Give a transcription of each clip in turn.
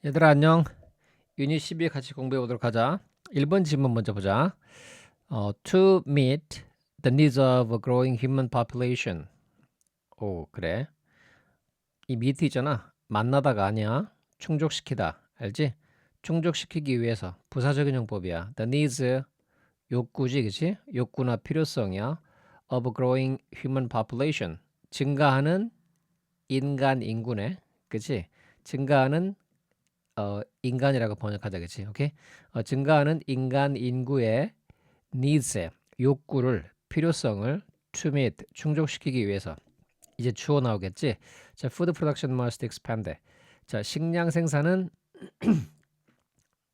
얘들아 안녕. 유닛 12 같이 공부해 보도록 하자. 1번 질문 먼저 보자. To meet the needs of a growing human population. 오, 그래. 이 meet 있잖아. 만나다가 아니야. 충족시키다. 알지? 충족시키기 위해서 부사적인 용법이야. The needs 욕구지, 그치? 욕구나 필요성이야. Of a growing human population. 증가하는 인간 인구네. 그치? 증가하는 인간이라고 번역하자, 그치? 오케이? 증가하는 인간 인구의 needs의 욕구를, 필요성을 to meet, 충족시키기 위해서 이제 주어 나오겠지? 자, food production must expand. 자, 식량 생산은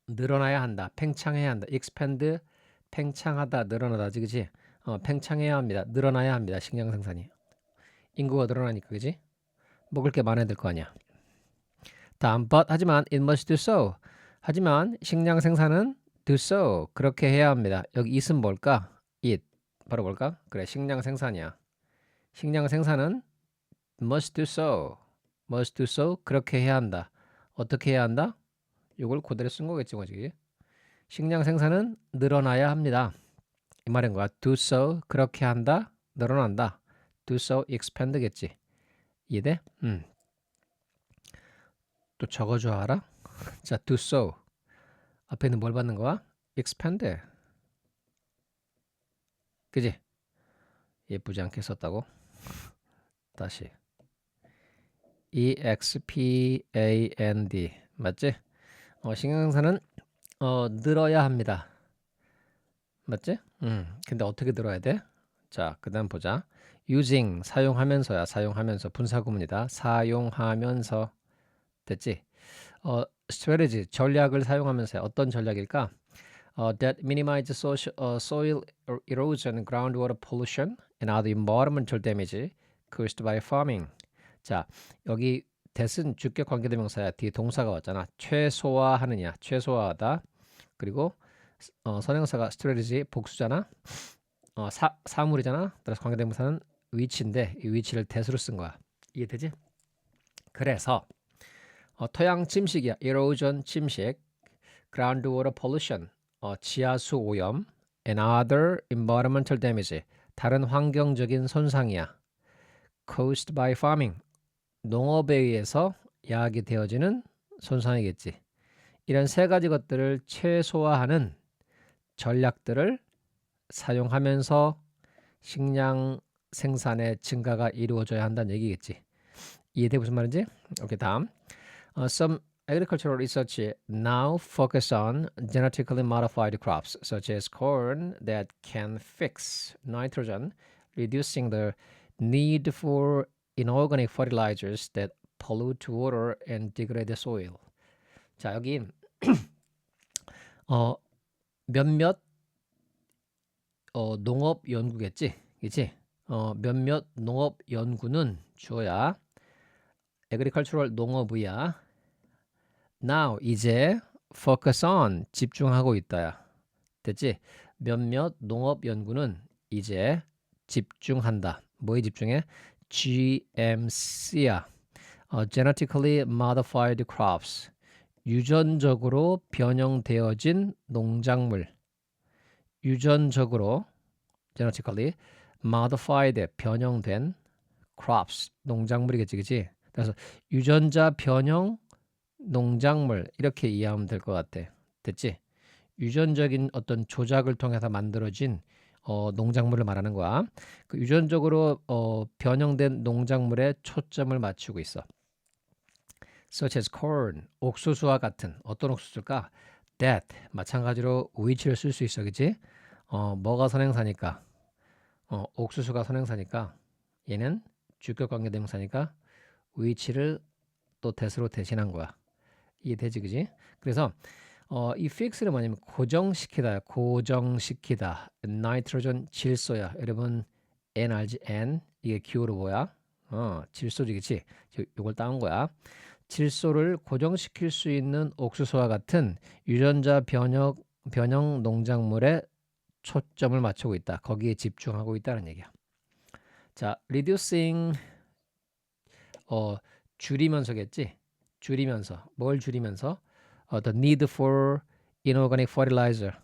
늘어나야 한다, 팽창해야 한다. expand, 팽창하다, 늘어나다지, 그치? 팽창해야 합니다, 늘어나야 합니다. 식량 생산이 인구가 늘어나니까, 그치? 먹을 게 많아야 될 거 아니야. 다음 but 하지만 it must do so. 하지만 식량 생산은 do so. 그렇게 해야 합니다. 여기 it은 뭘까? it. 바로 뭘까? 그래, 식량 생산이야. 식량 생산은 must do so. must do so. 그렇게 해야 한다. 어떻게 해야 한다? 이걸 그대로 쓴 거겠지, 뭐지? 식량 생산은 늘어나야 합니다. 이 말인 거야. do so. 그렇게 한다. 늘어난다. do so expand겠지. 이해돼? 또 적어줘 알아? 자, do so. 앞에 있는 뭘 받는 거야? expand. 그지? 예쁘지 않게 썼다고? 다시. expand. 맞지? 신경생산은 늘어야 합니다. 맞지? 근데 어떻게 늘어야 돼? 자, 그다음 보자. using 사용하면서야. 사용하면서 분사구문이다. 사용하면서 됐지? strategy 전략을 사용하면서 어떤 전략일까? That minimize soil erosion, groundwater pollution, and other environmental damage caused by farming. 자, 여기 that은 주격 관계대명사야. 뒤에 동사가 왔잖아. 최소화하느냐, 최소화하다. 그리고 선행사가 strategy 복수잖아. 사물이잖아. 따라서 관계대명사는 위치인데 이 위치를 that으로 쓴 거야. 이해되지? 그래서 토양 침식이야. erosion 침식, groundwater pollution 지하수 오염, and other environmental damage 다른 환경적인 손상이야. caused by farming 농업에 의해서 야기되어지는 손상이겠지. 이런 세 가지 것들을 최소화하는 전략들을 사용하면서 식량 생산의 증가가 이루어져야 한다는 얘기겠지. 이해돼 무슨 말인지? 오케이, 다음. Some agricultural research now focus on genetically modified crops such as corn that can fix nitrogen, reducing the need for inorganic fertilizers that pollute water and degrade the soil. 자, 여기 어, 몇몇 농업 연구겠지, 그렇지? 몇몇 농업 연구는 주어야 agricultural 농업이야. Now 이제 focus on 집중하고 있다야. 됐지? 몇몇 농업 연구는 이제 집중한다. 뭐에 집중해? GMC야. Genetically Modified Crops. 유전적으로 변형되어진 농작물. 유전적으로 genetically modified 변형된 crops 농작물이겠지, 그치? 그래서 유전자 변형 농작물 이렇게 이해하면 될 것 같아. 됐지? 유전적인 어떤 조작을 통해서 만들어진 농작물을 말하는 거야. 그 유전적으로 변형된 농작물에 초점을 맞추고 있어. Such as corn, 옥수수와 같은 어떤 옥수수일까? That 마찬가지로 which를 쓸 수 있어, 그치? 뭐가 선행사니까? 옥수수가 선행사니까 얘는 주격 관계 대명사니까 which를 또 that으로 대신한 거야. 이해되지, 그지? 그래서 이 fix는 뭐냐면 고정시키다, 고정시키다. 나이트로전 질소야. 여러분 N 알지? N 이게 기호로 뭐야? 질소지, 그치? 이걸 따온 거야. 질소를 고정시킬 수 있는 옥수수와 같은 유전자 변형 농작물에 초점을 맞추고 있다. 거기에 집중하고 있다는 얘기야. 자, reducing 줄이면서겠지? 줄이면서 뭘 줄이면서 the need for inorganic fertilizer.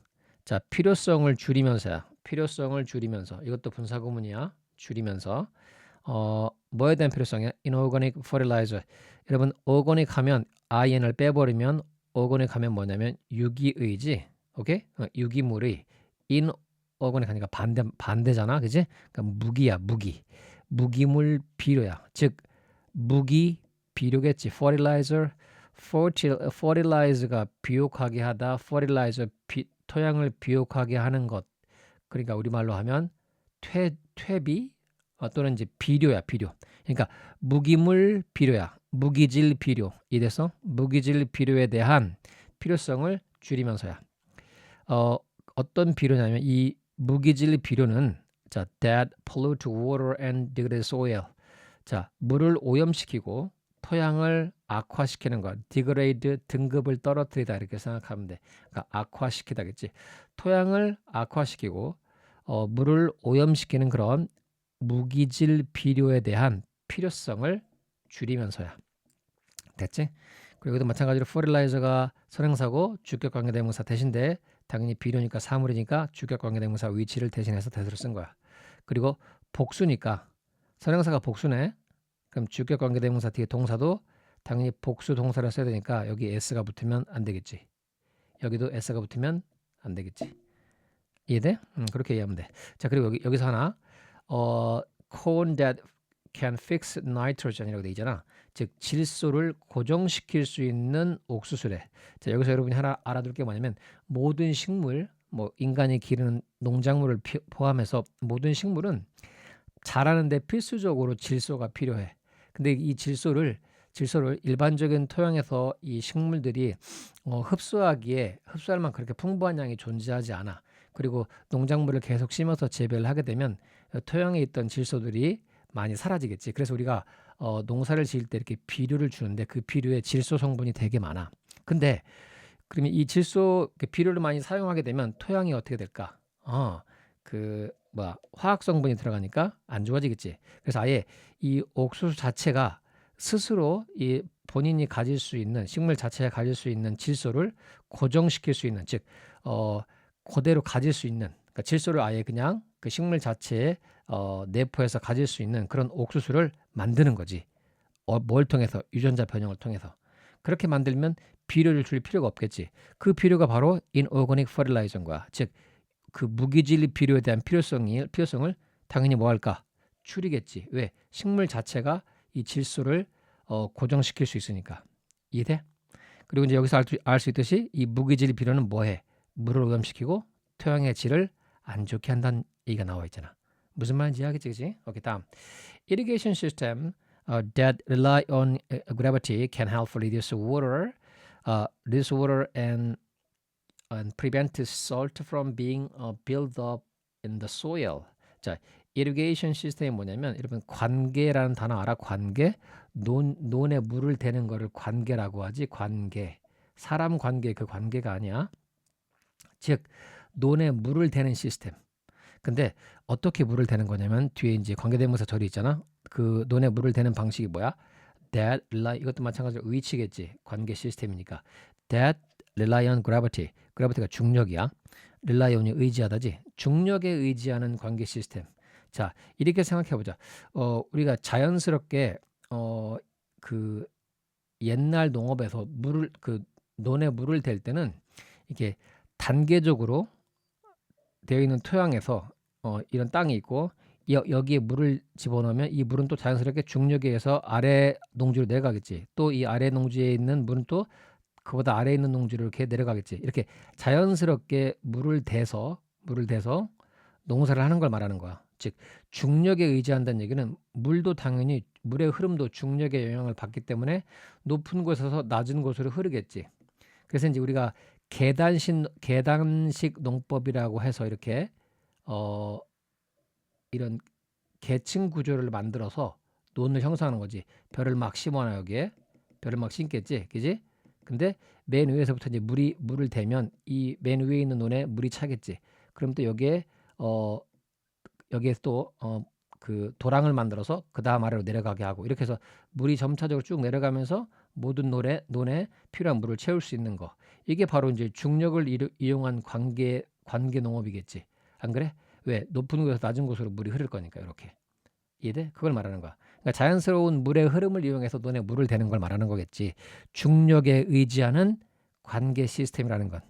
자, 필요성을 줄이면서야. 필요성을 줄이면서. 이것도 분사구문이야. 줄이면서. 뭐에 대한 필요성이야? inorganic fertilizer. 여러분, organic 하면 in을 빼버리면 organic 하면 뭐냐면 유기의지. 오케이? 유기물의 inorganic 하니까 반대잖아. 그지? 그러니까 무기야, 무기. 무기물 비료야. 즉 무기 비료겠지. fertilizer가 비옥하게 하다. fertilizer 토양을 비옥하게 하는 것. 그러니까 우리말로 하면 퇴비 또는 이제 비료야, 비료. 그러니까 무기물 비료야. 무기질 비료. 이래서 무기질 비료에 대한 필요성을 줄이면서야. 어떤 비료냐면 이 무기질 비료는 자, that pollute water and degrade soil. 자, 물을 오염시키고 토양을 악화시키는 것. degrade 등급을 떨어뜨리다 이렇게 생각하면 돼. 그러니까 악화시키다겠지. 토양을 악화시키고 물을 오염시키는 그런 무기질 비료에 대한 필요성을 줄이면서야. 됐지? 그리고 또 마찬가지로 fertilizer가 선행사고 주격관계대명사 대신데 당연히 비료니까 사물이니까 주격관계대명사 위치를 대신해서 대수로 쓴 거야. 그리고 복수니까 선행사가 복수네. 그럼 주격관계대명사 뒤에 동사도 당연히 복수 동사를 써야 되니까 여기 s가 붙으면 안 되겠지. 여기도 s가 붙으면 안 되겠지. 이해돼? 그렇게 이해하면 돼. 자, 그리고 여기서 하나 corn that can fix nitrogen이라고 돼 있잖아. 즉 질소를 고정시킬 수 있는 옥수수래. 자, 여기서 여러분이 하나 알아둘 게 뭐냐면 모든 식물, 뭐 인간이 기르는 농작물을 포함해서 모든 식물은 자라는데 필수적으로 질소가 필요해. 근데 이 질소를 일반적인 토양에서 이 식물들이 흡수할 만큼 그렇게 풍부한 양이 존재하지 않아. 그리고 농작물을 계속 심어서 재배를 하게 되면 토양에 있던 질소들이 많이 사라지겠지. 그래서 우리가 농사를 지을 때 이렇게 비료를 주는데 그 비료에 질소 성분이 되게 많아. 근데 그러면 이 비료를 많이 사용하게 되면 토양이 어떻게 될까? 화학 성분이 들어가니까 안 좋아지겠지. 그래서 아예 이 옥수수 자체가 스스로 이 본인이 가질 수 있는 식물 자체가 가질 수 있는 질소를 고정시킬 수 있는, 즉 그대로 가질 수 있는, 그러니까 질소를 아예 그냥 그 식물 자체에 내포해서 가질 수 있는 그런 옥수수를 만드는 거지. 뭘 통해서? 유전자 변형을 통해서. 그렇게 만들면 비료를 줄 필요가 없겠지. 그 비료가 바로 inorganic fertilizer인 거야. 즉 그 무기질 비료에 대한 필요성을 당연히 뭐 할까? 줄이겠지. 왜? 식물 자체가 이 질소를 고정시킬 수 있으니까. 이해돼? 그리고 이제 여기서 알 수 있듯이 이 무기질 비료는 뭐해? 물을 오염시키고 토양의 질을 안 좋게 한다는 얘기가 나와 있잖아. 무슨 말인지 알겠지, 그치? 오케이, 다음. Irrigation system that rely on gravity can help reduce water and prevent salt from being built up in the soil. 자, irrigation 시스템이 뭐냐면 여러분 관계라는 단어 알아? 관계? 논에 물을 대는 거를 관계라고 하지. 관계. 사람 관계 그 관계가 아니야. 즉 논에 물을 대는 시스템. 근데 어떻게 물을 대는 거냐면 뒤에 이제 관계대명사 절이 있잖아. 그 논에 물을 대는 방식이 뭐야? That rely 이것도 마찬가지로 위치겠지. 관계 시스템이니까. That rely on gravity. gravity가 중력이야. rely on이 의지하다지. 중력에 의지하는 관계 시스템. 자, 이렇게 생각해 보자. 우리가 자연스럽게 그 옛날 농업에서 논에 물을 댈 때는 이게 단계적으로 되어 있는 토양에서 이런 땅이 있고 여기에 물을 집어넣으면 이 물은 또 자연스럽게 중력에 의해서 아래 농지로 내려가겠지. 또 이 아래 농지에 있는 물은 또 그보다 아래에 있는 농지로 이렇게 내려가겠지. 이렇게 자연스럽게 물을 대서 농사를 하는 걸 말하는 거야. 즉 중력에 의지한다는 얘기는 물도 당연히 물의 흐름도 중력의 영향을 받기 때문에 높은 곳에서 낮은 곳으로 흐르겠지. 그래서 이제 우리가 계단식 농법이라고 해서 이렇게 이런 계층 구조를 만들어서 논을 형성하는 거지. 벼를 막 심어놔. 여기에 벼를 막 심겠지, 그지? 근데 맨 위에서부터 이제 물을 대면 이 맨 위에 있는 논에 물이 차겠지. 그럼 또 여기에 또 그 도랑을 만들어서 그 다음 아래로 내려가게 하고 이렇게 해서 물이 점차적으로 쭉 내려가면서 모든 논에 필요한 물을 채울 수 있는 거. 이게 바로 이제 중력을 이용한 관계 농업이겠지. 안 그래? 왜? 높은 곳에서 낮은 곳으로 물이 흐를 거니까 이렇게. 이해돼? 그걸 말하는 거야. 그러니까 자연스러운 물의 흐름을 이용해서 논에 물을 대는 걸 말하는 거겠지. 중력에 의지하는 관계 시스템이라는 건.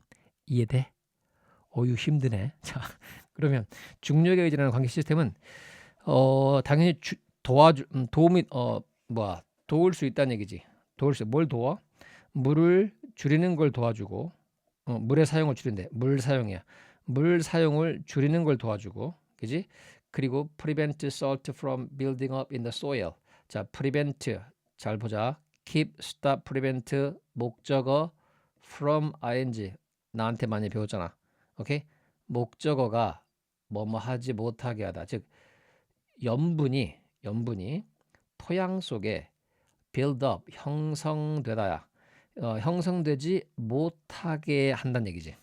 이해돼? 어유 힘드네. 자, 그러면 중력에 의지하는 관계 시스템은 당연히 도움이 도울 수 있다는 얘기지. 뭘 도와? 물을 줄이는 걸 도와주고 물의 사용을 줄인대. 물 사용을 줄이는 걸 도와주고, 그지? 그리고 prevent salt from building up in the soil. 자, prevent 잘 보자. keep, stop, prevent 목적어 from ing 나한테 많이 배웠잖아. 오케이? 목적어가 뭐뭐 하지 못하게 하다. 즉 염분이 토양 속에 build up 형성되다야. 형성되지 못하게 한다는 얘기지.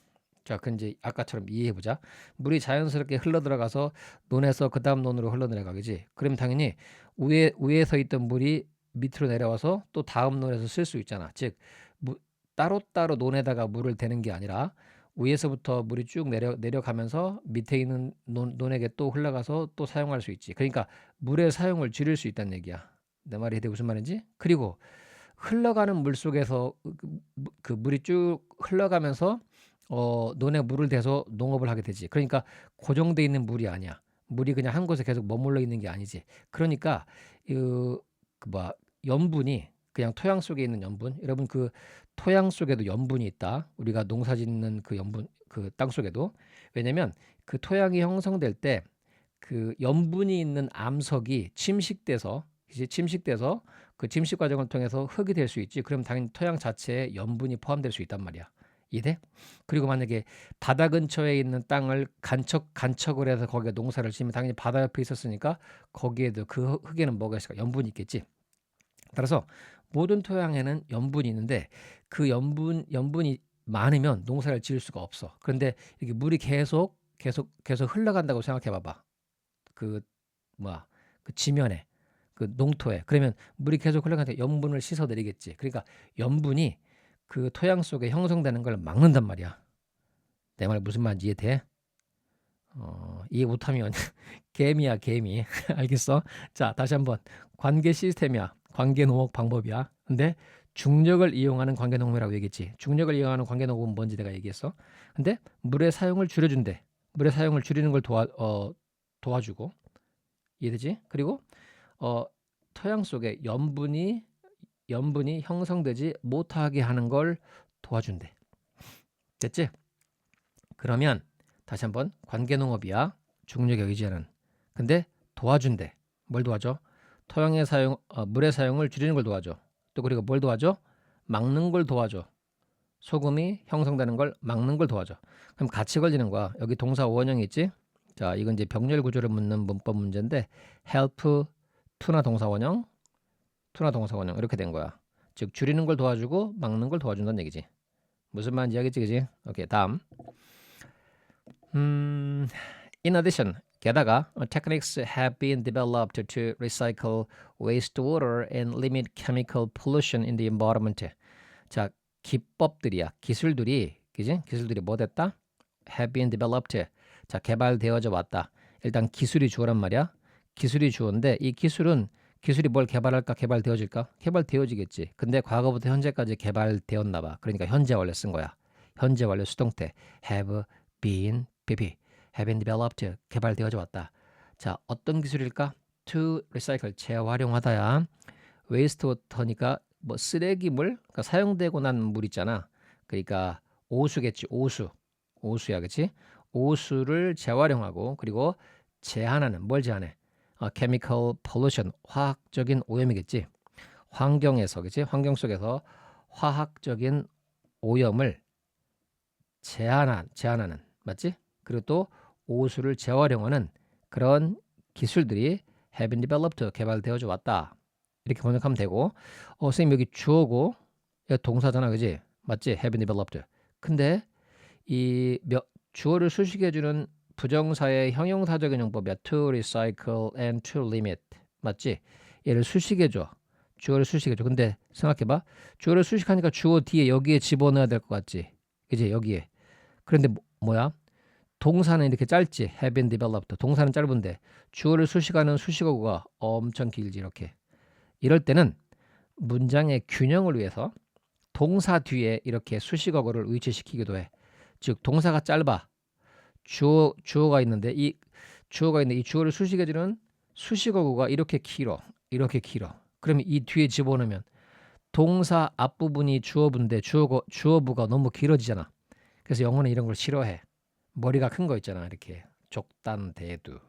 자, 그 이제 아까처럼 이해해 보자. 물이 자연스럽게 흘러 들어가서 논에서 그 다음 논으로 흘러 내려가겠지. 그럼 당연히 위에서 있던 물이 밑으로 내려와서 또 다음 논에서 쓸 수 있잖아. 즉 따로따로 논에다가 물을 대는 게 아니라 위에서부터 물이 쭉 내려가면서 밑에 있는 논에게 또 흘러가서 또 사용할 수 있지. 그러니까 물의 사용을 줄일 수 있다는 얘기야. 내 말이 이해 무슨 말인지? 그리고 흘러가는 물 속에서 그 물이 쭉 흘러가면서 논에 물을 대서 농업을 하게 되지. 그러니까 고정돼 있는 물이 아니야. 물이 그냥 한 곳에 계속 머물러 있는 게 아니지. 그러니까 염분이 그냥 토양 속에 있는 염분. 여러분 그 토양 속에도 염분이 있다. 우리가 농사 짓는 그 염분 그 땅 속에도. 왜냐면 그 토양이 형성될 때 그 염분이 있는 암석이 침식돼서 그 침식 과정을 통해서 흙이 될 수 있지. 그럼 당연히 토양 자체에 염분이 포함될 수 있단 말이야. 이해? 그리고 만약에 바다 근처에 있는 땅을 간척을 해서 거기에 농사를 지으면 당연히 바다 옆에 있었으니까 거기에도 그 흙에는 뭐가 있을까? 염분이 있겠지. 따라서 모든 토양에는 염분이 있는데 그 염분이 많으면 농사를 지을 수가 없어. 그런데 이게 물이 계속 흘러간다고 생각해 봐봐. 그 지면에 그 농토에. 그러면 물이 계속 흘러가니까 염분을 씻어내리겠지. 그러니까 염분이 그 토양 속에 형성되는 걸 막는단 말이야. 내 말 무슨 말인지 이해돼? 이해 못하면 개미야 개미. 알겠어? 자, 다시 한번 관계 시스템이야. 관계 농업 방법이야. 근데 중력을 이용하는 관계 농업이라고 얘기했지. 중력을 이용하는 관계 농업은 뭔지 내가 얘기했어. 근데 물의 사용을 줄여준대. 물의 사용을 줄이는 걸 도와주고. 이해되지? 그리고 토양 속에 염분이 형성되지 못하게 하는 걸 도와준대. 됐지? 그러면 다시 한번 관계농업이야. 중력에 의지하는. 근데 도와준대. 뭘 도와줘? 토양의 물의 사용을 줄이는 걸 도와줘. 또 그리고 뭘 도와줘? 막는 걸 도와줘. 소금이 형성되는 걸 막는 걸 도와줘. 그럼 같이 걸리는 거야. 여기 동사 원형이 있지? 자, 이건 이제 병렬 구조를 묻는 문법 문제인데 help to나 동사 원형 이렇게 된 거야. 즉 줄이는 걸 도와주고 막는 걸 도와준다는 얘기지. 무슨 말인지 알겠지, 그지? 오케이, 다음. In addition, 게다가 techniques have been developed to recycle wastewater and limit chemical pollution in the environment. 자, 기법들이야. 기술들이 뭐 됐다? have been developed. 자, 개발되어져 왔다. 일단 기술이 주어란 말이야. 기술이 주어인데 이 기술이 뭘 개발할까? 개발되어질까? 개발되어지겠지. 근데 과거부터 현재까지 개발되었나 봐. 그러니까 현재 완료 쓴 거야. 현재 완료 수동태 have been developed. 개발되어져 왔다. 자, 어떤 기술일까? to recycle. 재활용하다야. wastewater니까 뭐 쓰레기물, 그러니까 사용되고 난 물 있잖아. 그러니까 오수겠지. 오수야, 그렇지? 오수를 재활용하고 그리고 제한하는 뭘 제한해? chemical pollution, 화학적인 오염이겠지. 환경에서, 그치? 환경 속에서 화학적인 오염을 제한하는, 맞지? 그리고 또 오수를 재활용하는 그런 기술들이 have been developed, 개발되어져 왔다. 이렇게 번역하면 되고, 선생님 여기 주어고, 여기 동사잖아, 그지? 맞지? have been developed. 근데 이 주어를 수식해주는 부정사의 형용사적인 용법이야. to recycle and to limit. 맞지? 얘를 수식해줘. 주어를 수식해줘. 근데 생각해봐. 주어를 수식하니까 주어 뒤에 여기에 집어넣어야 될 것 같지. 이제 여기에. 그런데 뭐야? 동사는 이렇게 짧지. have been developed. 동사는 짧은데 주어를 수식하는 수식어구가 엄청 길지 이렇게. 이럴 때는 문장의 균형을 위해서 동사 뒤에 이렇게 수식어구를 위치시키기도 해. 즉 동사가 짧아. 주어가 있는데 이 주어를 수식해주는 수식어구가 이렇게 길어. 이렇게 길어. 그러면 이 뒤에 집어넣으면 동사 앞부분이 주어부인데 주어부가 너무 길어지잖아. 그래서 영어는 이런 걸 싫어해. 머리가 큰 거 있잖아. 이렇게 족단대두.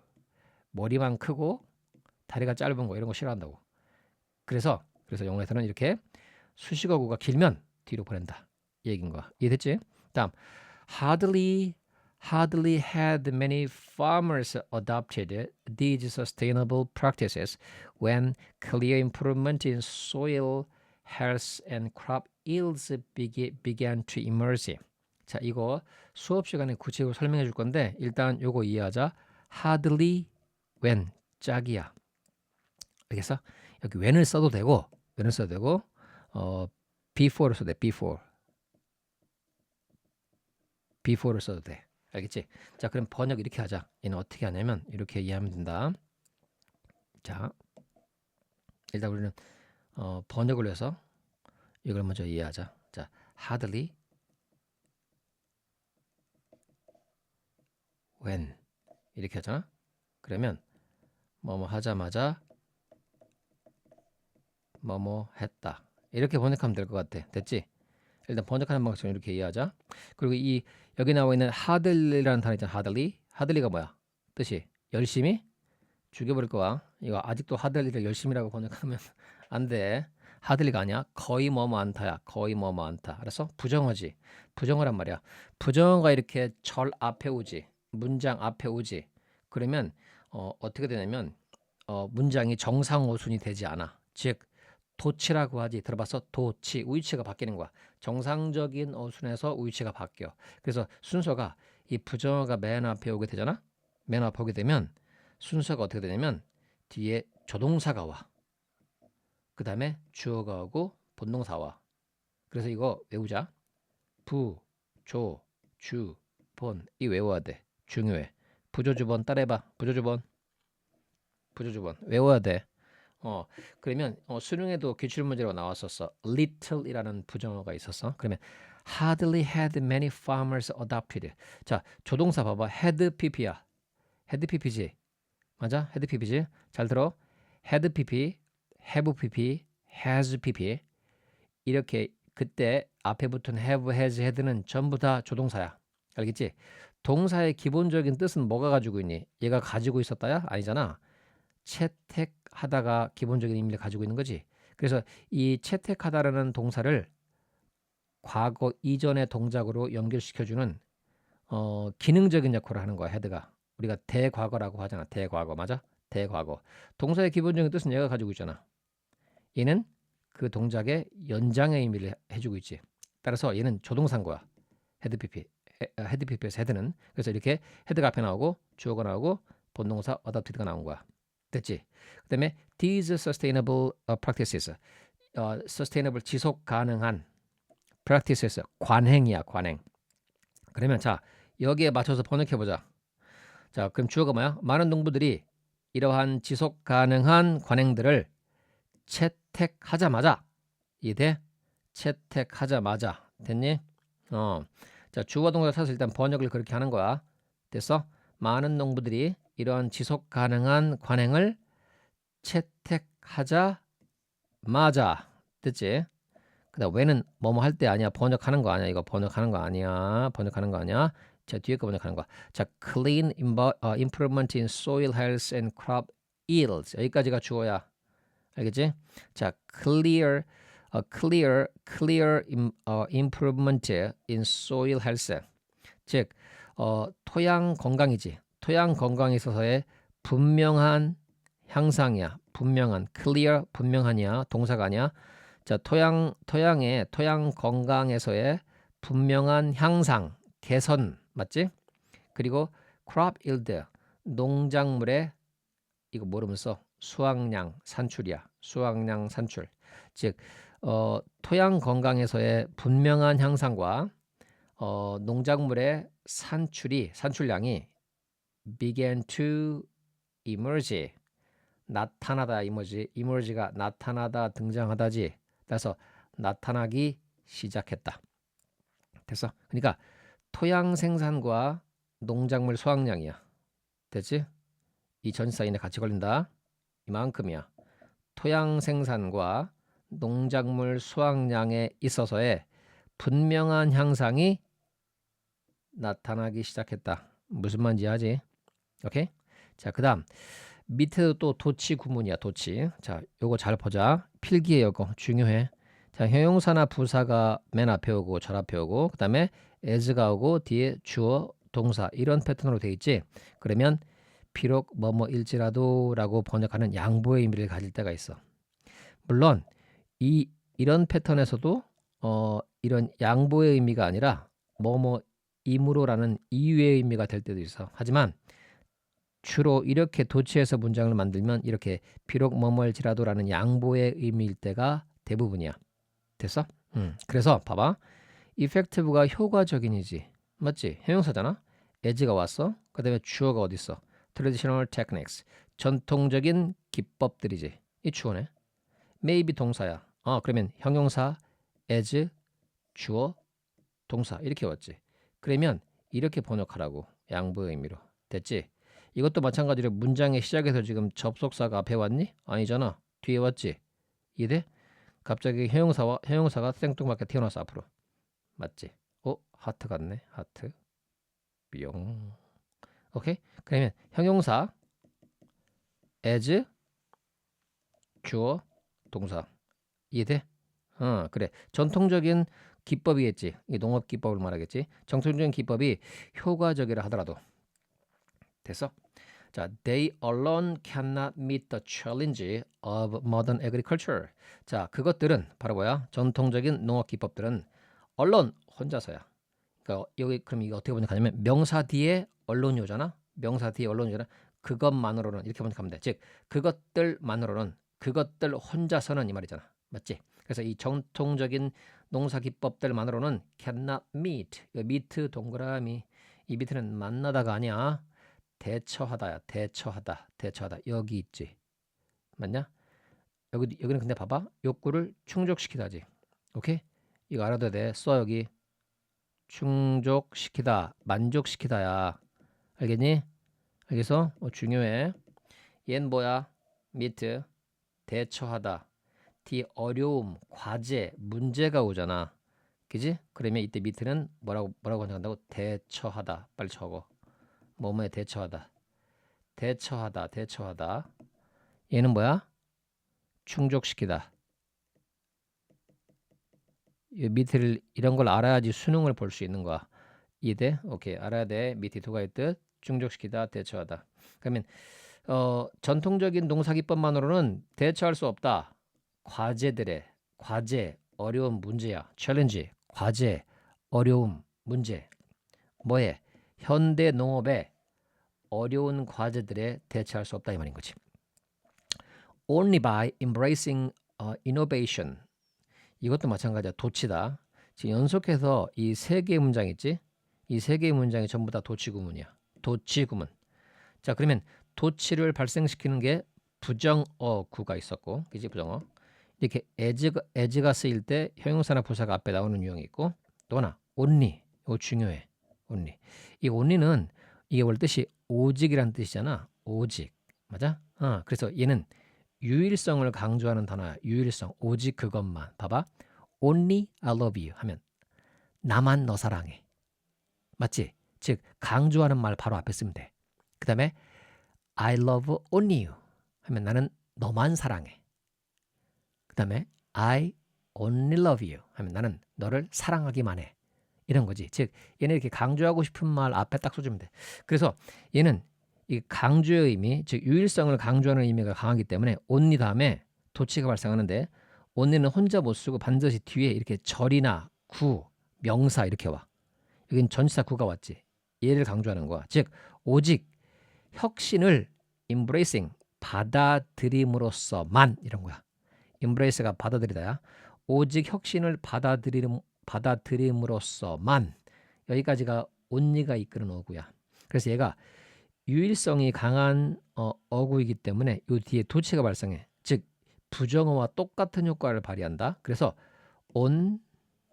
머리만 크고 다리가 짧은 거 이런 거 싫어한다고. 그래서 영어에서는 이렇게 수식어구가 길면 뒤로 보낸다. 이 얘기인 거야. 이해됐지? 다음 hardly had many farmers adopted these sustainable practices when clear improvement in soil health and crop yields began to emerge. 자, 이거 수업 시간에 구체적으로 설명해 줄 건데 일단 요거 이해하자. hardly when 짝이야. 알겠어? 여기 when을 써도 되고 before를 써도 돼. before를 써도 돼. 알겠지? 자, 그럼 번역 이렇게 하자. 얘는 어떻게 하냐면 이렇게 이해하면 된다. 자, 일단 우리는 번역을 해서 이걸 먼저 이해하자. 자, hardly when 이렇게 하잖아. 그러면 뭐뭐 하자마자 뭐뭐 했다. 이렇게 번역하면 될 것 같아. 됐지? 일단 번역하는 방식은 이렇게 이해하자. 그리고 이 여기 나와 있는 hardly라는 단어 있잖아. hardly가 뭐야? 뜻이 열심히 죽여버릴 거야. 이거 아직도 hardly를 열심히라고 번역하면 안 돼. hardly가 아니야. 거의 뭐뭐 않다야. 거의 뭐뭐 않다. 알았어? 부정어지. 부정어란 말이야. 부정어가 이렇게 절 앞에 오지. 문장 앞에 오지. 그러면 어떻게 되냐면 문장이 정상어순이 되지 않아. 즉 도치라고 하지. 들어봤어? 도치. 우위치가 바뀌는 거야. 정상적인 어순에서 우위치가 바뀌어. 그래서 순서가 이 부정어가 맨 앞에 오게 되잖아. 맨 앞에 오게 되면 순서가 어떻게 되냐면 뒤에 조동사가 와. 그 다음에 주어가 오고 본동사 와. 그래서 이거 외우자. 부, 조, 주, 본. 이 외워야 돼. 중요해. 부조주번 따라해봐. 부조주번 외워야 돼. 그러면 수능에도 기출문제로 나왔었어. little이라는 부정어가 있었어. 그러면 hardly had many farmers adopted. 자, 조동사 봐봐. had pp야. had pp지. 맞아? had pp지. 잘 들어. had pp, have pp, has pp. 이렇게 그때 앞에 붙은 have, has, had는 전부 다 조동사야. 알겠지? 동사의 기본적인 뜻은 뭐가 가지고 있니? 얘가 가지고 있었다야? 아니잖아. 채택하다가 기본적인 의미를 가지고 있는 거지. 그래서 이 채택하다라는 동사를 과거 이전의 동작으로 연결시켜주는 기능적인 역할을 하는 거야. 헤드가. 우리가 대과거라고 하잖아. 대과거 맞아? 대과거. 동사의 기본적인 뜻은 얘가 가지고 있잖아. 얘는 그 동작의 연장의 의미를 해주고 있지. 따라서 얘는 조동사인 거야. 헤드 PP. 헤드 PP에서 헤드는. 그래서 이렇게 헤드가 앞에 나오고 주어가 나오고 본동사 adopted가 나온 거야. 됐지? 그 다음에 these sustainable practices. sustainable 지속 가능한 practices. 관행이야. 관행. 그러면 자 여기에 맞춰서 번역해보자. 자 그럼 주어가 뭐야? 많은 농부들이 이러한 지속 가능한 관행들을 채택하자마자 이해돼? 채택하자마자 됐니? 자 주어 동사 찾아서 일단 번역을 그렇게 하는 거야. 됐어? 많은 농부들이 이러한 지속 가능한 관행을 채택하자마자 됐지? 그다음 when은 뭐뭐 할 때 아니야. 번역하는 거 아니야. 이거 번역하는 거 아니야. 번역하는 거 아니야. 자 뒤에 거 번역하는 거야. 자 clean improvement in soil health and crop yields 여기까지가 주어야. 알겠지? 자 clear improvement in soil health 즉 토양 건강이지. 토양 건강에 있어서의 분명한 향상이야. 분명한 clear 분명하냐 동사가 아니야. 자 토양의 토양 건강에서의 분명한 향상 개선 맞지? 그리고 crop yield 농작물의 이거 모르면서 수확량 산출이야. 수확량 산출. 즉 토양 건강에서의 분명한 향상과 농작물의 산출량이 began to emerge 나타나다 emerge가 나타나다 등장하다지. 그래서 나타나기 시작했다. 됐어? 그러니까 토양 생산과 농작물 수확량이야. 됐지? 이 전치사 인에 같이 걸린다. 이만큼이야. 토양 생산과 농작물 수확량에 있어서의 분명한 향상이 나타나기 시작했다. 무슨 말인지 알지? 오케이? 자, 그 다음 밑에도 또 도치 구문이야. 도치. 자, 요거 잘 보자. 필기에 요거 중요해. 자, 형용사나 부사가 맨 앞에 오고 절 앞에 오고 그 다음에 as가 오고 뒤에 주어 동사 이런 패턴으로 돼 있지. 그러면 비록 뭐뭐일지라도 라고 번역하는 양보의 의미를 가질 때가 있어. 물론 이런 패턴에서도 이런 양보의 의미가 아니라 뭐뭐이므로라는 이유의 의미가 될 때도 있어. 하지만 주로 이렇게 도치해서 문장을 만들면 이렇게 비록 뭐뭐일지라도라는 양보의 의미일 때가 대부분이야. 됐어? 그래서 봐봐. effective가 효과적인이지. 맞지? 형용사잖아. as가 왔어. 그 다음에 주어가 어디 있어? traditional techniques. 전통적인 기법들이지. 이 주어네. maybe 동사야. 그러면 형용사 as 주어 동사 이렇게 왔지. 그러면 이렇게 번역하라고. 양보의 의미로. 됐지? 이것도 마찬가지로 문장의 시작에서 지금 접속사가 앞에 왔니? 아니잖아. 뒤에 왔지. 이해돼? 갑자기 형용사가 생뚱맞게 튀어나왔어 앞으로. 맞지? 하트 같네. 하트. 뿅. 오케이? 그러면 형용사 as 주어 동사. 이해돼? 그래. 전통적인 기법이겠지. 이게 농업 기법을 말하겠지. 전통적인 기법이 효과적이라 하더라도. 됐어? 자, they alone cannot meet the challenge of modern agriculture. 자, 그것들은 바로 뭐야? 전통적인 농업 기법들은 alone 혼자서야. 그러니까 여기 그럼 이거 어떻게 번역하냐면 명사 뒤에 언론이 오잖아. 명사 뒤에 언론이 오잖아. 그것만으로는 이렇게 번역하면 돼. 즉 그것들만으로는 그것들 혼자서는 이 말이잖아. 맞지? 그래서 이 전통적인 농사 기법들만으로는 cannot meet. meet 동그라미. 이 meet는 만나다가 아니야. 대처하다야. 대처하다. 여기 있지. 맞냐? 여기는 근데 봐봐. 욕구를 충족시키다지. 오케이? 이거 알아둬야 돼. 써 여기. 충족시키다. 만족시키다야. 알겠니? 알겠어? 중요해. 얘는 뭐야? meet. 대처하다. 뒤 어려움, 과제, 문제가 오잖아. 그지? 그러면 이때 meet는 뭐라고 번역한다고? 대처하다. 빨리 적어. 뭐뭐에 대처하다. 얘는 뭐야? 충족시키다. 이 밑을 이런 걸 알아야지 수능을 볼 수 있는 거야. 이해돼? 오케이. 알아야 돼. 밑에 두 가지 뜻. 충족시키다, 대처하다. 그러면 전통적인 농사 기법만으로는 대처할 수 없다. 과제, 어려운 문제야. 챌린지, 과제, 어려움, 문제. 뭐에? 현대 농업에 어려운 과제들에 대처할 수 없다 이 말인 거지. Only by embracing innovation. 이것도 마찬가지야. 도치다. 지금 연속해서 이 세 개의 문장 있지? 이 세 개의 문장이 전부 다 도치 구문이야. 도치 구문. 자, 그러면 도치를 발생시키는 게 부정어구가 있었고, 그지? 부정어. 이렇게 as가 쓰일 때 형용사나 부사가 앞에 나오는 유형이 있고, 또 하나 only. 이거 중요해. only. 이 only는 이게 원래 뜻이 오직이라는 뜻이잖아. 오직. 맞아? 그래서 얘는 유일성을 강조하는 단어야. 유일성. 오직 그것만. 봐봐. Only I love you 하면 나만 너 사랑해. 맞지? 즉 강조하는 말 바로 앞에 쓰면 돼. 그 다음에 I love only you 하면 나는 너만 사랑해. 그 다음에 I only love you 하면 나는 너를 사랑하기만 해. 이런 거지. 즉 얘는 이렇게 강조하고 싶은 말 앞에 딱 써주면 돼. 그래서 얘는 이 강조의 의미, 즉 유일성을 강조하는 의미가 강하기 때문에 only 다음에 도치가 발생하는데 only는 혼자 못 쓰고 반드시 뒤에 이렇게 절이나 구, 명사 이렇게 와. 여긴 전치사 구가 왔지. 얘를 강조하는 거야. 즉 오직 혁신을 embracing 받아들임으로써만 이런 거야. embrace가 받아들이다야. 오직 혁신을 받아들임으로써만 여기까지가 only가 이끄는 어구야. 그래서 얘가 유일성이 강한 어구이기 때문에 요 뒤에 도치가 발생해. 즉 부정어와 똑같은 효과를 발휘한다. 그래서 on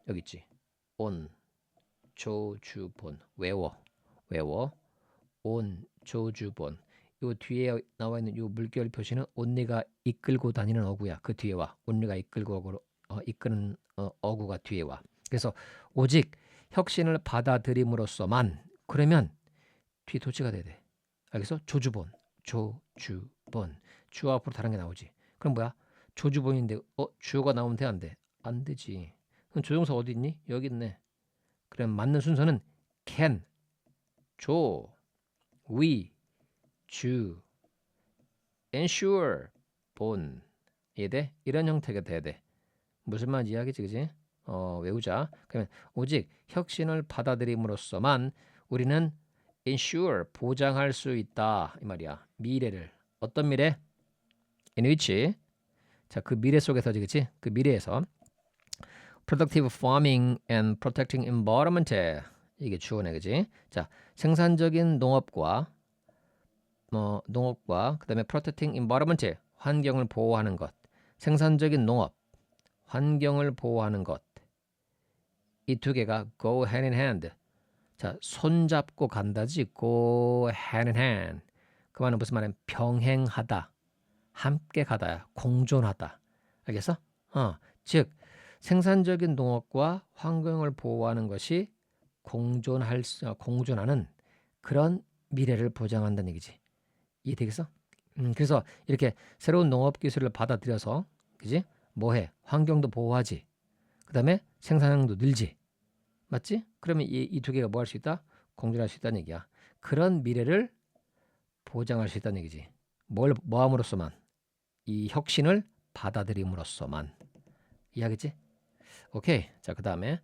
여기 있지. on 조주본 외워 on 조주본 요 뒤에 나와 있는 요 물결 표시는 only가 이끌고 다니는 어구야. 그 뒤에 와. only가 이끄는 어구가 뒤에 와. 그래서 오직 혁신을 받아들임으로써만 그러면 뒤에 도치가 돼야 돼. 알겠어? 조주본 주어 앞으로 다른 게 나오지. 그럼 뭐야? 조주본인데 주어가 나오면 돼 안 돼? 안 되지. 그럼 조동사 어디 있니? 여기 있네. 그럼 맞는 순서는 can, 조, we, 주, ensure, 본. 이해돼? 이런 형태가 돼야 돼. 무슨 말인지 이해하겠지, 그지? 외우자. 그러면 오직 혁신을 받아들임으로써만 우리는 ensure, 보장할 수 있다 이 말이야. 미래를. 어떤 미래? in which. 자, 그 미래 속에서지, 그치? 그 미래에서 productive farming and protecting environment. 이게 주어네, 그지? 자, 생산적인 농업과 그다음에 protecting environment, 환경을 보호하는 것. 생산적인 농업, 환경을 보호하는 것. 이 두 개가 go hand in hand. 자, 손잡고 간다지. go hand in hand. 그 말은 무슨 말이야? 병행하다. 함께 가다야. 공존하다. 알겠어? 즉 생산적인 농업과 환경을 보호하는 것이 공존하는 그런 미래를 보장한다는 얘기지. 이해되겠어? 그래서 이렇게 새로운 농업 기술을 받아들여서 그지? 뭐해? 환경도 보호하지. 그다음에 생산량도 늘지. 맞지? 그러면 이 두 개가 뭐 할 수 있다? 공존할 수 있다는 얘기야. 그런 미래를 보장할 수 있다는 얘기지. 뭐 함으로써만? 이 혁신을 받아들임으로써만. 이해하겠지? 오케이. 자, 그다음에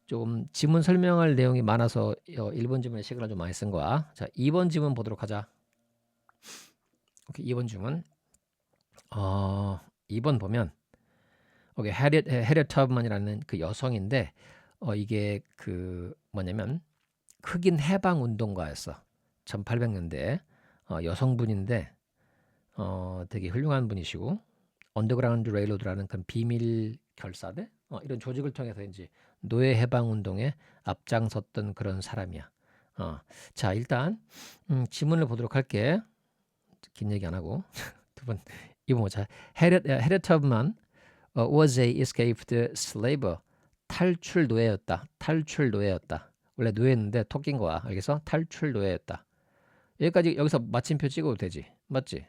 좀 지문 설명할 내용이 많아서 1번 지문에 시간을 좀 많이 쓴 거야. 자, 2번 지문 보도록 하자. 오케이, 2번 지문. 2번 보면 오케이, 해리엇 터브만이라는 그 여성인데 이게 그 뭐냐면 흑인 해방 운동가였어. 1800년대 여성분인데 되게 훌륭한 분이시고 언더그라운드 레일로드라는 그런 비밀 결사대 이런 조직을 통해서 이제 노예 해방 운동에 앞장섰던 그런 사람이야. 자, 일단 지문을 보도록 할게. 긴 얘기 안 하고 두 번 이거 뭐자. 해리엇 터브만 was a escaped slave. 탈출 노예였다. 원래 노예였는데 토끼인 거야. 알겠어? 탈출 노예였다. 여기서 마침표 찍어도 되지. 맞지?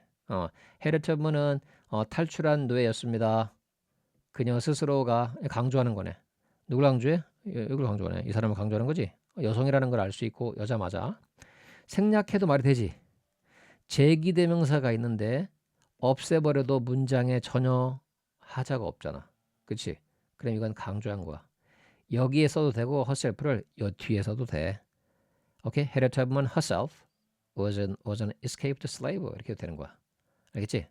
해리엇 터브는 탈출한 노예였습니다. 그녀 스스로가 강조하는 거네. 누굴 강조해? 이걸 강조하네. 이 사람을 강조하는 거지. 여성이라는 걸 알 수 있고 여자 맞아. 생략해도 말이 되지. 제기대명사가 있는데 없애버려도 문장에 전혀 하자가 없잖아. 그치? 그럼 이건 강조한 거야. 여기에 써도 되고 herself를 여 뒤에 써도 돼. 오케이? 해리엇 터브만 herself was an escaped slave 이렇게 되는 거야. 알겠지?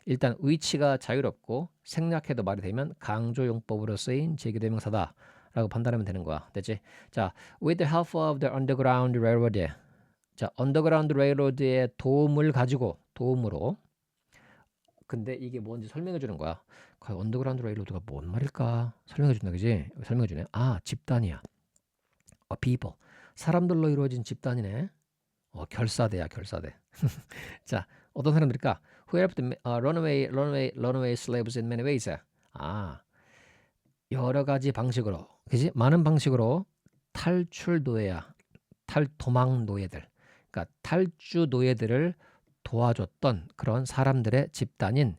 일단 위치가 자유롭고 생략해도 말이 되면 강조용법으로 쓰인 제기대명사다 라고 판단하면 되는 거야. 됐지? 자, with the help of the underground railroad. 자, underground railroad의 도움으로 근데 이게 뭔지 설명해 주는 거야. 과연 언더그라운드 레일로드가 뭔 말일까? 설명해 준다, 그지? 설명해 주네. 집단이야. people. 사람들로 이루어진 집단이네. 결사대야, 결사대. 자, 어떤 사람들일까? Who helped runaway slaves in many ways. 여러 가지 방식으로, 그지? 많은 방식으로 탈출 노예야. 도망 노예들. 그러니까 탈주 노예들을 도와줬던 그런 사람들의 집단인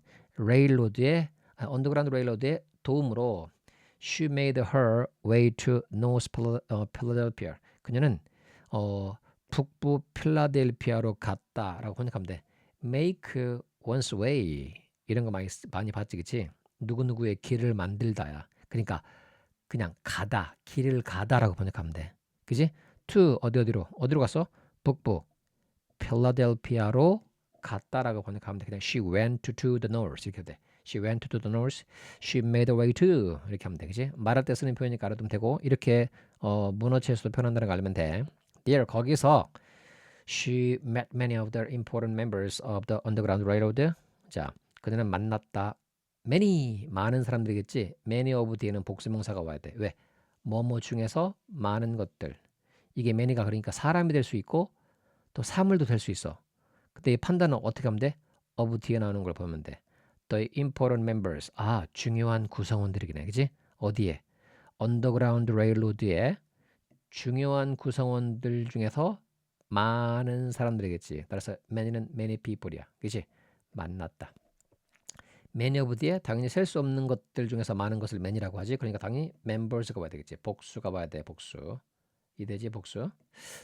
언더그라운드 레일로드의 도움으로 she made her way to North Philadelphia. 그녀는 북부 필라델피아로 갔다라고 번역하면 돼. make one's way 이런 거 많이 봤지, 그치? 누구누구의 길을 만들다야. 그러니까 그냥 가다, 길을 가다라고 번역하면 돼. 그지? to 어디로 갔어? 북부 필라델피아로 갔다라고 번역하면 돼. 그냥 she went to the north 이렇게 돼. She went to the north. She made her way to. 이렇게 하면 돼. 그지? 말할 때 쓰는 표현이니까 알아두면 되고 이렇게 문어체에서도 표현한다는 거 알면 돼. There 거기서 She met many of the important members of the Underground Railroad. 자, 그녀는 만났다. many 많은 사람들이겠지. many of 뒤에는 복수명사가 와야 돼. 왜? 뭐뭐 중에서 많은 것들. 이게 many가 그러니까 사람이 될 수 있고 또 사물도 될 수 있어. 그때 이 판단은 어떻게 하면 돼? of 뒤에 나오는 걸 보면 돼. The important members. 아, 중요한 구성원들이긴 해. 그지? 어디에? Underground Railroad의 중요한 구성원들 중에서 많은 사람들이겠지. 따라서 many는 many people이야. 그치? 만났다. many of 뒤에 당연히 셀 수 없는 것들 중에서 많은 것을 many라고 하지. 그러니까 당연히 members가 와야 되겠지. 복수가 와야 돼. 복수. 이되지 복수.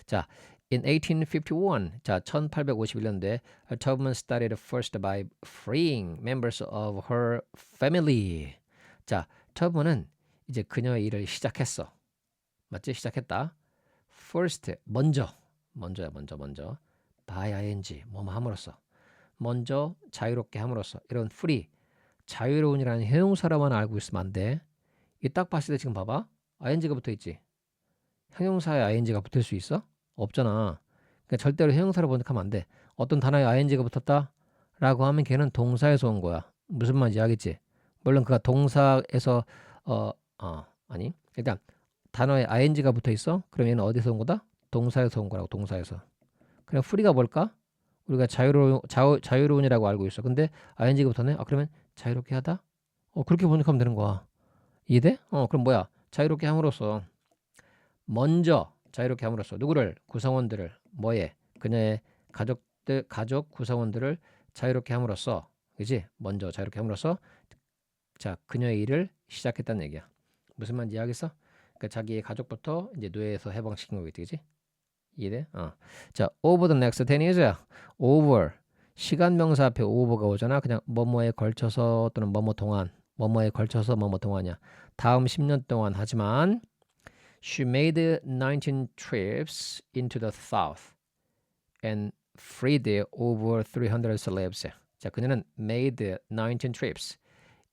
자, in 1851. 자, 1851년도에 Tubman started first by freeing members of her family. 자, 터브는 이제 그녀의 일을 시작했어. 맞지? 시작했다. first 먼저야 먼저 by ing 뭐뭐 함으로써 먼저 자유롭게 함으로써 이런 free 자유로운이라는 형용사로만 알고 있으면 안 돼. 이 딱 봤을 때 지금 봐봐 ing가 붙어 있지. 형용사에 ing가 붙을 수 있어? 없잖아. 그러니까 절대로 형용사로 번역하면 안 돼. 어떤 단어에 ing가 붙었다 라고 하면 걔는 동사에서 온 거야. 무슨 말인지 알겠지? 물론 그가 동사에서 아니 일단 단어에 ing가 붙어 있어? 그럼 얘는 어디서 온 거다? 동사에서 온 거라고. 동사에서. 그냥 free가 뭘까? 우리가 자유로운이라고 알고 있어. 근데 ing가 붙었네. 아 그러면 자유롭게 하다? 그렇게 번역하면 되는 거야. 이해돼? 그럼 뭐야? 자유롭게 함으로써 먼저 자유롭게 함으로써 누구를? 구성원들을 뭐에? 그녀의 가족 구성원들을 자유롭게 함으로써 그지? 먼저 자유롭게 함으로써 자 그녀의 일을 시작했다는 얘기야. 무슨 말인지 이해하겠어? 그러니까 자기의 가족부터 이제 노예에서 해방시킨 거겠지, 그지? 이해돼? 자, over the next 10 years. over 시간 명사 앞에 over가 오잖아. 그냥 뭐뭐에 걸쳐서 또는 뭐뭐 동안 뭐뭐에 걸쳐서 뭐뭐 동안이야. 다음 10년 동안 하지만 she made 19 trips into the south and freed over 300 slaves. 자, 그녀는 made 19 trips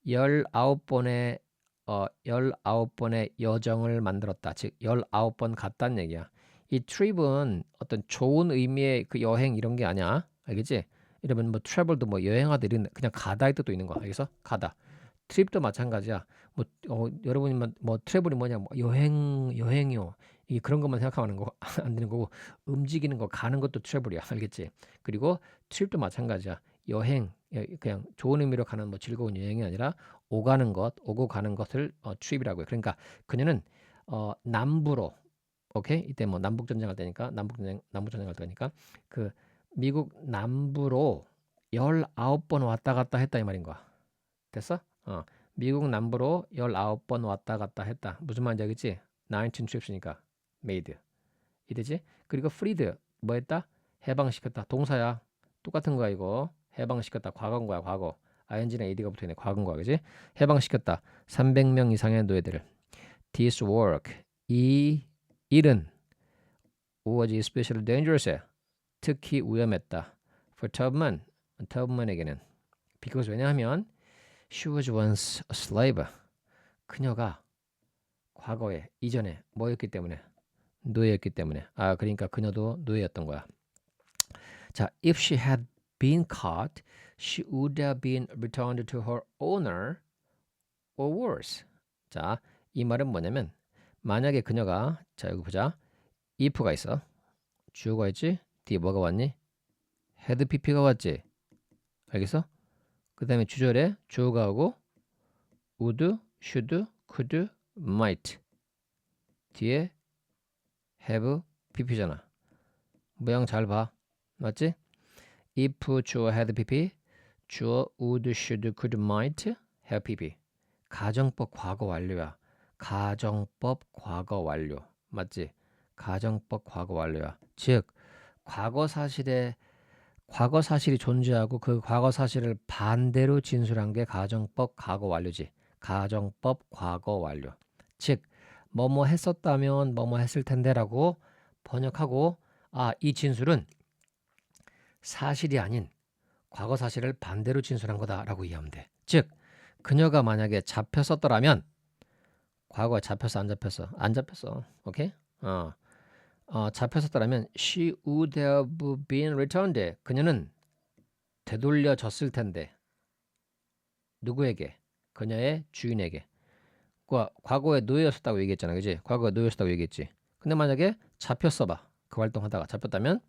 19번의 19번의 여정을 만들었다. 즉 19번 갔다는 얘기야. 이 트립은 어떤 좋은 의미의 그 여행 이런 게 아니야. 알겠지? 이러면 뭐 travel도 뭐 여행하다 이런 그냥 가다의 뜻도 있는 거야. 알겠어? 가다. 트립도 마찬가지야. 뭐 여러분이 뭐 트래블이 뭐냐? 뭐 여행이요. 이게 그런 것만 생각하면 안 되는 거고 움직이는 거 가는 것도 트래블이야. 알겠지? 그리고 트립도 마찬가지야. 여행 그냥 좋은 의미로 가는 뭐 즐거운 여행이 아니라 오고 가는 것을 트립이라고 해. 그러니까 그녀는 남부로 오케이? 이때 뭐 남북 전쟁할 때니까 남북 전쟁할 때니까 그 미국 남부로 19번 왔다 갔다 했다 이 말인 거야. 됐어? 미국 남부로 19번 왔다 갔다 했다. 무슨 말인지 알겠지? 19 trips니까 made. 이되지? 그리고 freed 뭐 했다? 해방시켰다. 동사야. 똑같은 거야 이거. 해방시켰다. 과거인 거야 과거. ing나 ad가 붙어있네. 과거인 거야 그지? 해방시켰다. 300명 이상의 노예들을. This work 이 일은 was especially dangerous. 특히 위험했다. For Tubman에게는. because 왜냐하면 she was once a slave. 그녀가 과거에 이전에 뭐였기 때문에 노예였기 때문에. 그러니까 그녀도 노예였던 거야. 자, if she had been caught, she would have been returned to her owner or worse. 자, 이 말은 뭐냐면 만약에 그녀가 자 여기 보자. if가 있어. 주어가 있지? 뒤에 뭐가 왔니? had pp가 왔지? 알겠어? 그 다음에 주절에 주어가 오고 would, should, could, might 뒤에 have pp잖아. 모양 잘 봐. 맞지? if 주어 had pp 주어 would, should, could, might have pp 가정법 과거 완료야. 가정법 과거 완료. 맞지? 가정법 과거 완료야. 즉 과거 사실이 존재하고 그 과거 사실을 반대로 진술한 게 가정법 과거 완료지. 가정법 과거 완료. 즉 뭐뭐 했었다면 뭐뭐 했을 텐데라고 번역하고 이 진술은 사실이 아닌 과거 사실을 반대로 진술한 거다라고 이해하면 돼. 즉 그녀가 만약에 잡혔었더라면 과거에 잡혔어 안 잡혔어? 안 잡혔어. 오케이? 잡혔었더라면 she would have been returned. 그녀는 되돌려졌을 텐데. 누구에게? 그녀의 주인에게. 과거에 노예였었다고 얘기했잖아. 그지? 과거에 노예였었다고 얘기했지. 근데 만약에 잡혔어 봐. 그 활동하다가 잡혔다면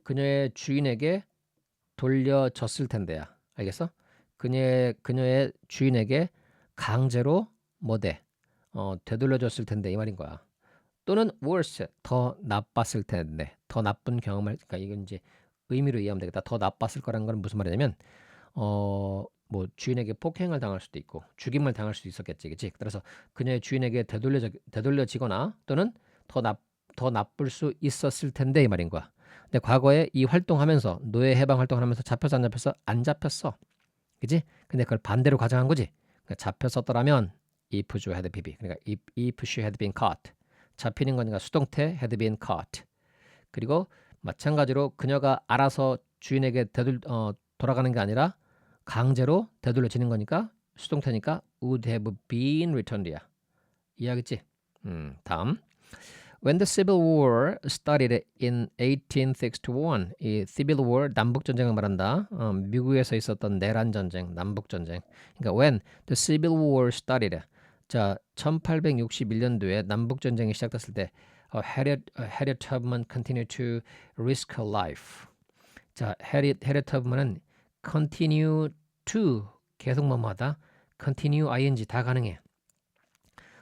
그녀의 주인에게 돌려졌을 텐데야. 알겠어? 그녀의 주인에게 강제로 뭐돼? 되돌려줬을 텐데 이 말인 거야. 또는 worse, 더 나빴을 텐데, 더 나쁜 경험을, 그러니까 이건 이제 의미로 이해하면 되겠다. 더 나빴을 거라는 건 무슨 말이냐면, 뭐 주인에게 폭행을 당할 수도 있고 죽임을 당할 수도 있었겠지, 그치? 그래서 그녀의 주인에게 되돌려지거나 또는 더 나쁠 수 있었을 텐데 이 말인 거야. 근데 과거에 이 활동하면서 노예 해방 활동을 하면서 잡혔어 안 잡혔어? 안 잡혔어, 그치? 근데 그걸 반대로 가정한 거지. 그러니까 잡혔었더라면 if you had been, 그러니까 if she had been caught. 잡히는 거니까 수동태 had been caught. 그리고 마찬가지로 그녀가 알아서 주인에게 돌아가는 게 아니라 강제로 되돌려지는 거니까 수동태니까 would have been returned야. 이해하겠지? 다음. When the Civil War started in 1861, 이 Civil War 남북 전쟁을 말한다. 미국에서 있었던 내란 전쟁, 남북 전쟁. 그러니까 when the Civil War started, 자 1861년도에 남북 전쟁이 시작됐을 때, Harriet Tubman continued to risk her life. 자, Harriet Tubman은 continue to 계속 뭐뭐하다. continue ing 다 가능해.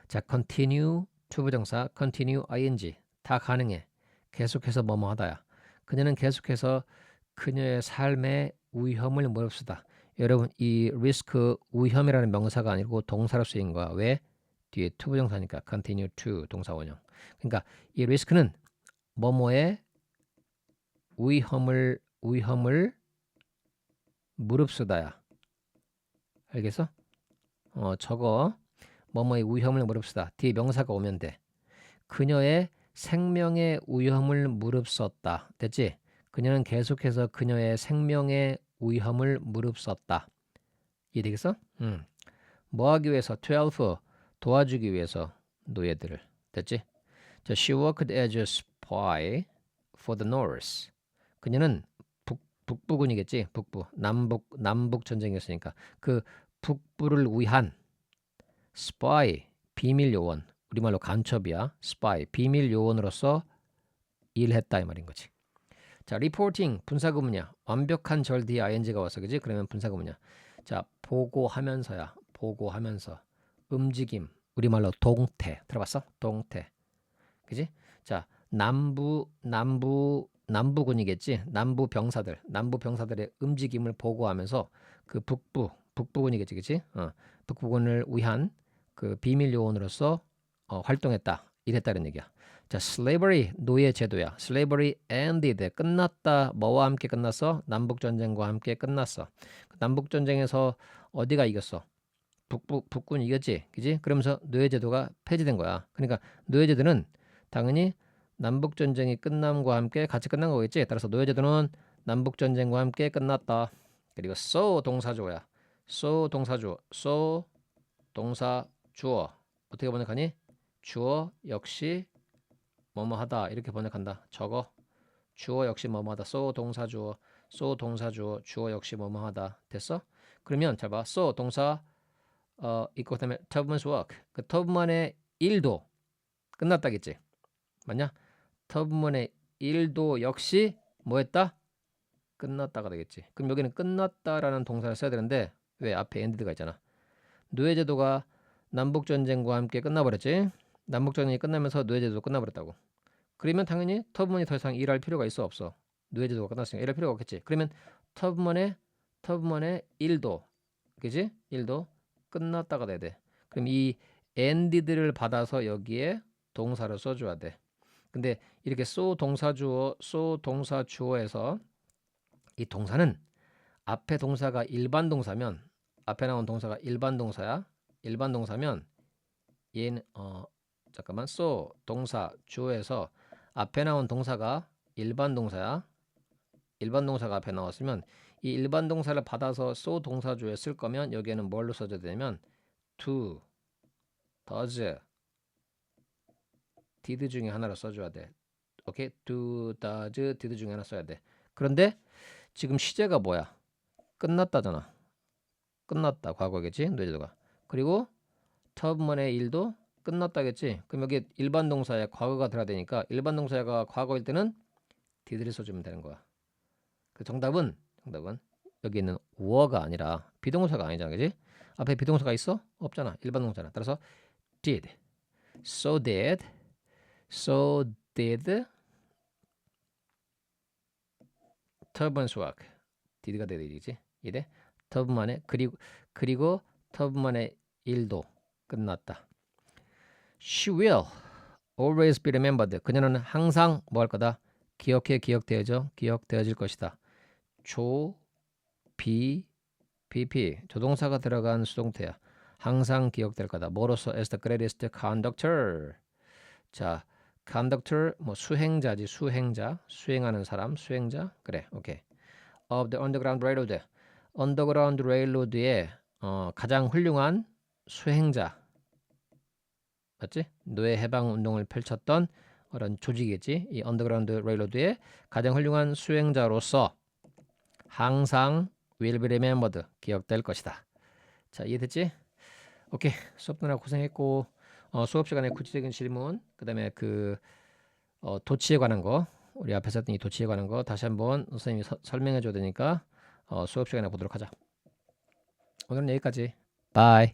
자, continue to 부정사, continue ing 다 가능해. 계속해서 뭐뭐하다야. 그녀는 계속해서 그녀의 삶의 위험을 무릅쓰다. 여러분, 이 risk 위험이라는 명사가 아니고 동사로 쓰인 거야. 왜? 뒤에 to 부정사니까 continue to 동사 원형. 그러니까 이 risk는 뭐뭐의 위험을 무릅쓰다야. 알겠어? 저거 뭐뭐의 위험을 무릅쓰다. 뒤에 명사가 오면 돼. 그녀의 생명의 위험을 무릅썼다. 됐지? 그녀는 계속해서 그녀의 생명의 위험을 무릅썼다. 이해되겠어? 뭐 하기 위해서? 12 도와주기 위해서 노예들을. 됐지? 자, she worked as a spy for the North. 그녀는 북부군이겠지? 북부. 남북 전쟁이었으니까 그 북부를 위한 spy 비밀 요원. 우리말로 간첩이야. spy 비밀 요원으로서 일했다 이 말인 거지. 자, reporting 분사구문이야. 완벽한 절 뒤에 ing가 왔어. 그지? 그러면 분사구문이야. 자, 보고하면서야. 보고하면서. 움직임. 우리말로 동태. 들어봤어? 동태. 그지? 자, 남부군이겠지. 남부 병사들의 움직임을 보고하면서 그 북부군이겠지, 그지? 북부군을 위한 그 비밀 요원으로서 활동했다, 일했다는 얘기야. 자, slavery 노예 제도야. slavery ended 끝났다. 뭐와 함께 끝났어? 남북 전쟁과 함께 끝났어. 남북 전쟁에서 어디가 이겼어? 북군이 이겼지, 그지? 그러면서 노예 제도가 폐지된 거야. 그러니까 노예 제도는 당연히 남북 전쟁이 끝남과 함께 같이 끝난 거겠지. 따라서 노예 제도는 남북 전쟁과 함께 끝났다. 그리고 so 동사주어야. so 동사주어. so 동사 주어. 어떻게 번역하니? 주어 역시 뭐뭐하다 이렇게 번역한다. 저거 주어 역시 뭐뭐하다. so 동사주어. so 동사주어. 주어 역시 뭐뭐하다. 됐어? 그러면 잘 봐. so 동사 있고 그다음에 Tubman's work. 그 터브만의 일도 끝났다겠지. 맞냐? 터브만의 일도 역시 뭐했다? 끝났다가 되겠지. 그럼 여기는 끝났다라는 동사를 써야 되는데 왜 앞에 ended가 있잖아. 노예제도가 남북전쟁과 함께 끝나버렸지. 남북전쟁이 끝나면서 노예제도도 끝나버렸다고. 그러면 당연히 터브만이 더 이상 일할 필요가 있어 없어? 노예제도가 끝났으니까 일할 필요가 없겠지. 그러면 터브만의 일도, 그지? 일도 끝났다가 돼야 돼. 그럼 이 ended를 받아서 여기에 동사를 써줘야 돼. 근데 이렇게 so 동사주어에서 이 동사는 앞에 동사가 일반 동사면, 앞에 나온 동사가 일반 동사야. 일반 동사면 얘는 잠깐만, so 동사 주어에서 앞에 나온 동사가 일반 동사야. 일반 동사가 앞에 나왔으면 이 일반 동사를 받아서 so 동사조에 쓸 거면 여기에는 뭘로 써줘야 되냐면 do, does, did 중에 하나로 써줘야 돼. 오케이? do, does, did 중에 하나 써야 돼. 그런데 지금 시제가 뭐야? 끝났다잖아. 끝났다. 과거겠지? 노제도가. 그리고 터브먼의 일도 끝났다겠지? 그럼 여기 일반 동사에 과거가 들어야 되니까 일반 동사가 과거일 때는 did를 써주면 되는 거야. 그 정답은 여기 있는 were가 아니라 비동사가 아니잖아. 그지? 앞에 비동사가 있어? 없잖아. 일반 동사잖아. 따라서 did, so did, 터브먼's work. did가 돼야 되지. 이래. 터브먼의 그리고 터브먼의 일도 끝났다. She will always be remembered. 그녀는 항상 뭐 할 거다? 기억되어질 것이다. PP 조동사가 들어간 수동태야. 항상 기억될 거다. 뭐로서 as the greatest conductor. 자, conductor 뭐 수행자지. 수행하는 사람, 수행자. 그래, 오케이. of the underground railroad. 언더그라운드 레일로드의 가장 훌륭한 수행자. 맞지? 노예 해방 운동을 펼쳤던 그런 조직이겠지. 이 언더그라운드 레일로드의 가장 훌륭한 수행자로서 항상 will be remembered. 기억될 것이다. 자, 이해됐지? 오케이. 수업 듣느라 고생했고 수업 시간에 구체적인 질문, 그다음에 도치에 관한 거, 우리 앞에서 했던 이 도치에 관한 거 다시 한번 선생님이 설명해 줘야 되니까 수업 시간에 보도록 하자. 오늘은 여기까지. 바이.